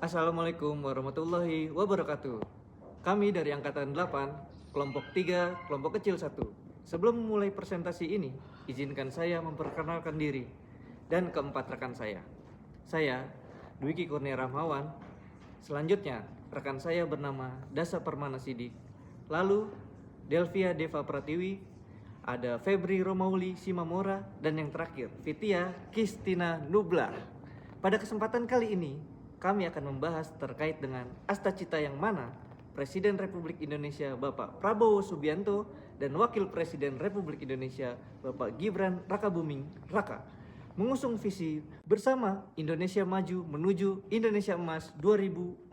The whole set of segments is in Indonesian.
Assalamualaikum warahmatullahi wabarakatuh. Kami dari Angkatan 8, kelompok 3, kelompok kecil 1. Sebelum memulai presentasi ini, izinkan saya memperkenalkan diri dan keempat rekan saya. Saya, Dwiki Kurnia Rahmawan. Selanjutnya, rekan saya bernama Dasa Permana Sidik. Lalu, Delvia Deva Pratiwi, ada Febri Romauli Simamora, dan yang terakhir, Vitia Kistina Nubla. Pada kesempatan kali ini, kami akan membahas terkait dengan Astacita yang mana Presiden Republik Indonesia Bapak Prabowo Subianto dan Wakil Presiden Republik Indonesia Bapak Gibran Rakabuming Raka mengusung visi bersama Indonesia Maju menuju Indonesia Emas 2045.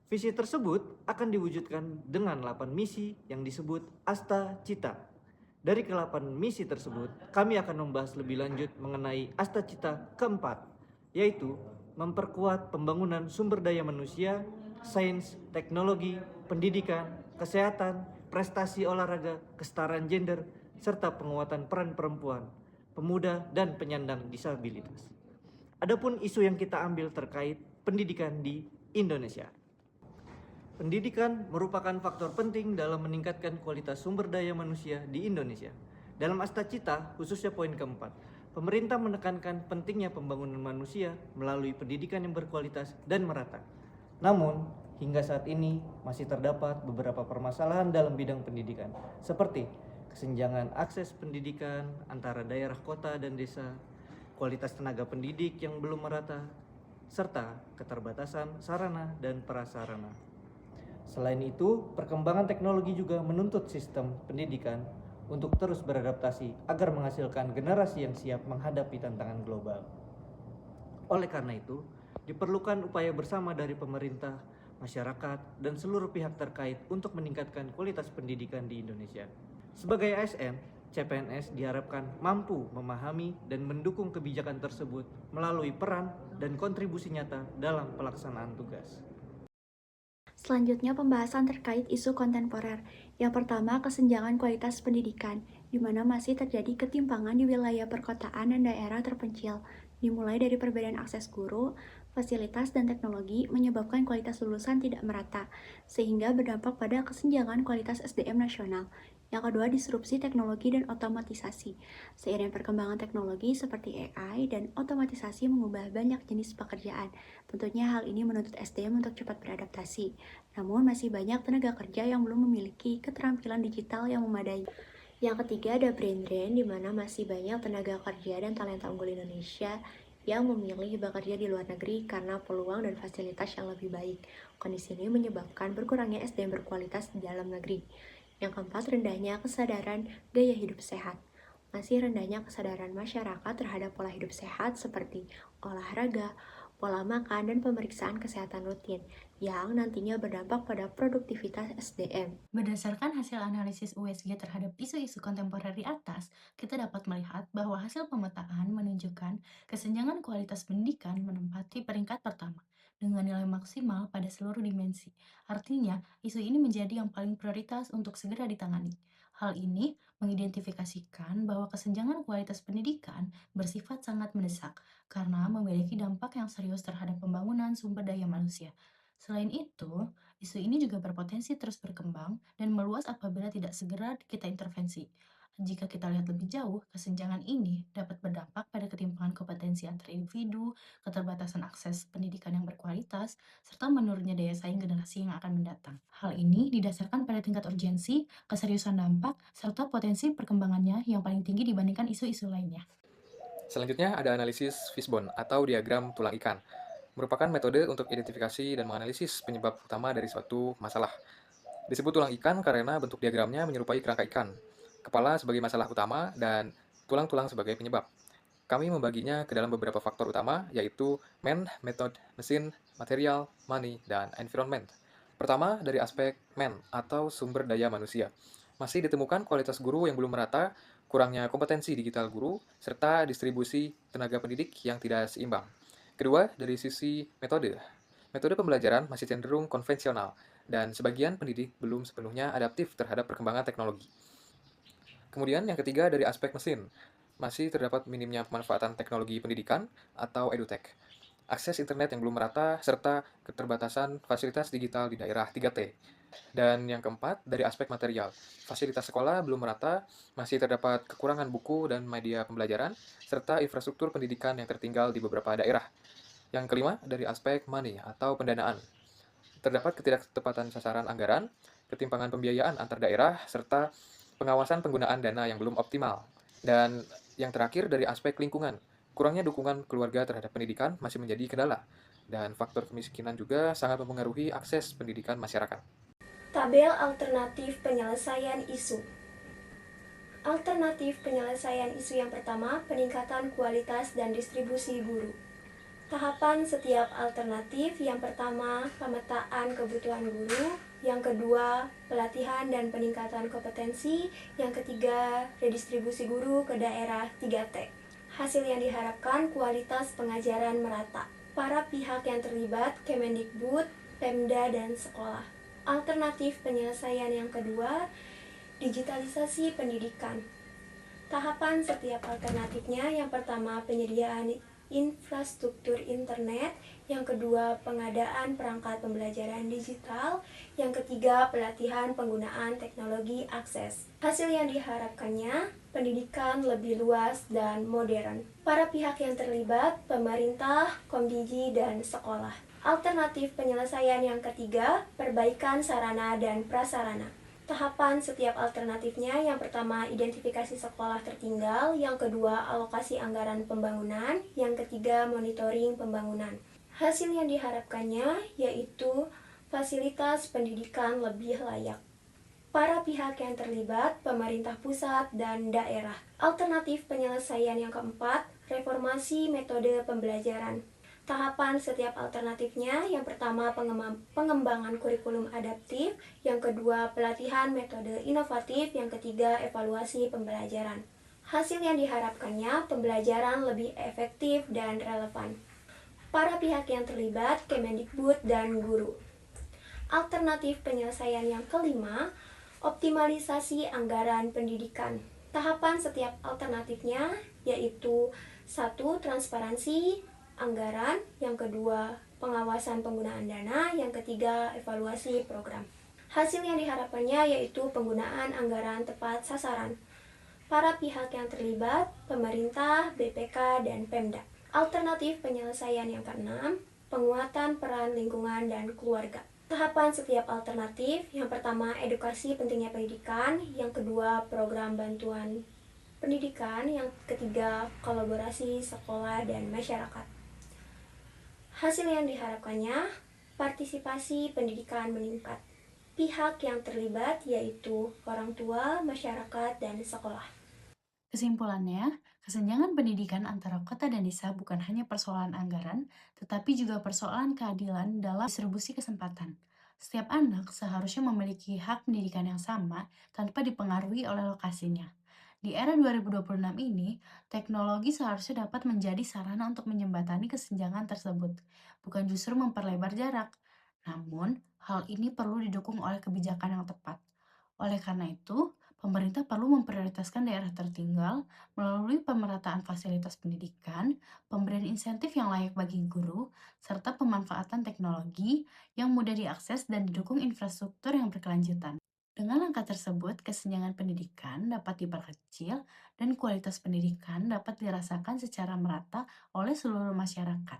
Visi tersebut akan diwujudkan dengan 8 misi yang disebut Astacita. Dari ke-8 misi tersebut, kami akan membahas lebih lanjut mengenai Astacita keempat, yaitu memperkuat pembangunan sumber daya manusia, sains, teknologi, pendidikan, kesehatan, prestasi olahraga, kesetaraan gender, serta penguatan peran perempuan, pemuda, dan penyandang disabilitas. Adapun isu yang kita ambil terkait pendidikan di Indonesia. Pendidikan merupakan faktor penting dalam meningkatkan kualitas sumber daya manusia di Indonesia. Dalam Astacita, khususnya poin keempat, pemerintah menekankan pentingnya pembangunan manusia melalui pendidikan yang berkualitas dan merata. Namun, hingga saat ini masih terdapat beberapa permasalahan dalam bidang pendidikan, seperti kesenjangan akses pendidikan antara daerah kota dan desa, kualitas tenaga pendidik yang belum merata, serta keterbatasan sarana dan prasarana. Selain itu, perkembangan teknologi juga menuntut sistem pendidikan untuk terus beradaptasi agar menghasilkan generasi yang siap menghadapi tantangan global. Oleh karena itu, diperlukan upaya bersama dari pemerintah, masyarakat, dan seluruh pihak terkait untuk meningkatkan kualitas pendidikan di Indonesia. Sebagai ASN, CPNS diharapkan mampu memahami dan mendukung kebijakan tersebut melalui peran dan kontribusi nyata dalam pelaksanaan tugas. Selanjutnya pembahasan terkait isu kontemporer. Yang pertama, kesenjangan kualitas pendidikan, di mana masih terjadi ketimpangan di wilayah perkotaan dan daerah terpencil, dimulai dari perbedaan akses guru, fasilitas, dan teknologi menyebabkan kualitas lulusan tidak merata, sehingga berdampak pada kesenjangan kualitas SDM nasional. Yang kedua, disrupsi teknologi dan otomatisasi. Seiring perkembangan teknologi seperti AI dan otomatisasi mengubah banyak jenis pekerjaan. Tentunya hal ini menuntut SDM untuk cepat beradaptasi. Namun masih banyak tenaga kerja yang belum memiliki keterampilan digital yang memadai. Yang ketiga ada brain drain, di mana masih banyak tenaga kerja dan talenta unggul Indonesia yang memilih bekerja di luar negeri karena peluang dan fasilitas yang lebih baik. Kondisi ini menyebabkan berkurangnya SDM berkualitas di dalam negeri. Yang keempat, rendahnya kesadaran gaya hidup sehat. Masih rendahnya kesadaran masyarakat terhadap pola hidup sehat seperti olahraga, pola makan, dan pemeriksaan kesehatan rutin yang nantinya berdampak pada produktivitas SDM. Berdasarkan hasil analisis USG terhadap isu-isu kontemporer di atas, kita dapat melihat bahwa hasil pemetaan menunjukkan kesenjangan kualitas pendidikan menempati peringkat pertama dengan nilai maksimal pada seluruh dimensi. Artinya, isu ini menjadi yang paling prioritas untuk segera ditangani. Hal ini mengidentifikasikan bahwa kesenjangan kualitas pendidikan bersifat sangat mendesak karena memiliki dampak yang serius terhadap pembangunan sumber daya manusia. Selain itu, isu ini juga berpotensi terus berkembang dan meluas apabila tidak segera kita intervensi. Jika kita lihat lebih jauh, kesenjangan ini dapat berdampak pada ketimpangan kompetensi antar individu, keterbatasan akses pendidikan yang berkualitas, serta menurunnya daya saing generasi yang akan mendatang. Hal ini didasarkan pada tingkat urgensi, keseriusan dampak, serta potensi perkembangannya yang paling tinggi dibandingkan isu-isu lainnya. Selanjutnya ada analisis fishbone atau diagram tulang ikan. Merupakan metode untuk identifikasi dan menganalisis penyebab utama dari suatu masalah. Disebut tulang ikan karena bentuk diagramnya menyerupai kerangka ikan. Kepala sebagai masalah utama dan tulang-tulang sebagai penyebab. Kami membaginya ke dalam beberapa faktor utama, yaitu man, method, mesin, material, money, dan environment. Pertama, dari aspek man atau sumber daya manusia. Masih ditemukan kualitas guru yang belum merata, kurangnya kompetensi digital guru, serta distribusi tenaga pendidik yang tidak seimbang. Kedua, dari sisi metode. Metode pembelajaran masih cenderung konvensional, dan sebagian pendidik belum sepenuhnya adaptif terhadap perkembangan teknologi. Kemudian yang ketiga dari aspek mesin, masih terdapat minimnya pemanfaatan teknologi pendidikan atau edutech. akses internet yang belum merata, serta keterbatasan fasilitas digital di daerah 3T. Dan yang keempat, dari aspek material. Fasilitas sekolah belum merata, masih terdapat kekurangan buku dan media pembelajaran, serta infrastruktur pendidikan yang tertinggal di beberapa daerah. Yang kelima, dari aspek money atau pendanaan. Terdapat ketidaktepatan sasaran anggaran, ketimpangan pembiayaan antar daerah, serta pengawasan penggunaan dana yang belum optimal. Dan yang terakhir dari aspek lingkungan, kurangnya dukungan keluarga terhadap pendidikan masih menjadi kendala. Dan faktor kemiskinan juga sangat mempengaruhi akses pendidikan masyarakat. Tabel alternatif penyelesaian isu. Alternatif penyelesaian isu yang pertama, peningkatan kualitas dan distribusi guru. Tahapan setiap alternatif, yang pertama, pemetaan kebutuhan guru, yang kedua, pelatihan dan peningkatan kompetensi, yang ketiga, redistribusi guru ke daerah 3T. Hasil yang diharapkan, kualitas pengajaran merata. Para pihak yang terlibat, Kemendikbud, Pemda, dan sekolah. Alternatif penyelesaian yang kedua, digitalisasi pendidikan. Tahapan setiap alternatifnya, yang pertama, penyediaan infrastruktur internet, yang kedua pengadaan perangkat pembelajaran digital, yang ketiga pelatihan penggunaan teknologi akses. Hasil yang diharapkannya, pendidikan lebih luas dan modern. Para pihak yang terlibat, pemerintah, Komdigi, dan sekolah. Alternatif penyelesaian yang ketiga, perbaikan sarana dan prasarana. Tahapan setiap alternatifnya, yang pertama identifikasi sekolah tertinggal, yang kedua alokasi anggaran pembangunan, yang ketiga monitoring pembangunan. Hasil yang diharapkannya yaitu fasilitas pendidikan lebih layak. Para pihak yang terlibat, pemerintah pusat dan daerah. Alternatif penyelesaian yang keempat, reformasi metode pembelajaran. Tahapan setiap alternatifnya, yang pertama pengembangan kurikulum adaptif, yang kedua pelatihan metode inovatif, yang ketiga evaluasi pembelajaran. Hasil yang diharapkannya, pembelajaran lebih efektif dan relevan. Para pihak yang terlibat, Kemendikbud dan guru. Alternatif penyelesaian yang kelima, optimalisasi anggaran pendidikan. Tahapan setiap alternatifnya yaitu 1. Transparansi anggaran, yang kedua pengawasan penggunaan dana, yang ketiga evaluasi program. Hasil yang diharapkannya yaitu penggunaan anggaran tepat sasaran. Para pihak yang terlibat, pemerintah, BPK, dan Pemda. Alternatif penyelesaian yang keenam, penguatan peran lingkungan dan keluarga. Tahapan setiap alternatif, yang pertama edukasi pentingnya pendidikan, yang kedua program bantuan pendidikan, yang ketiga kolaborasi sekolah dan masyarakat. Hasil yang diharapkannya, partisipasi pendidikan meningkat. Pihak yang terlibat yaitu orang tua, masyarakat, dan sekolah. Kesimpulannya, kesenjangan pendidikan antara kota dan desa bukan hanya persoalan anggaran, tetapi juga persoalan keadilan dalam distribusi kesempatan. Setiap anak seharusnya memiliki hak pendidikan yang sama tanpa dipengaruhi oleh lokasinya. Di era 2026 ini, teknologi seharusnya dapat menjadi sarana untuk menjembatani kesenjangan tersebut, bukan justru memperlebar jarak. Namun, hal ini perlu didukung oleh kebijakan yang tepat. Oleh karena itu, pemerintah perlu memprioritaskan daerah tertinggal melalui pemerataan fasilitas pendidikan, pemberian insentif yang layak bagi guru, serta pemanfaatan teknologi yang mudah diakses dan didukung infrastruktur yang berkelanjutan. Dengan langkah tersebut, kesenjangan pendidikan dapat diperkecil dan kualitas pendidikan dapat dirasakan secara merata oleh seluruh masyarakat.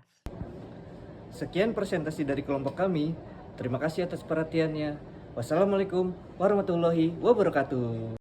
Sekian presentasi dari kelompok kami. Terima kasih atas perhatiannya. Wassalamualaikum warahmatullahi wabarakatuh.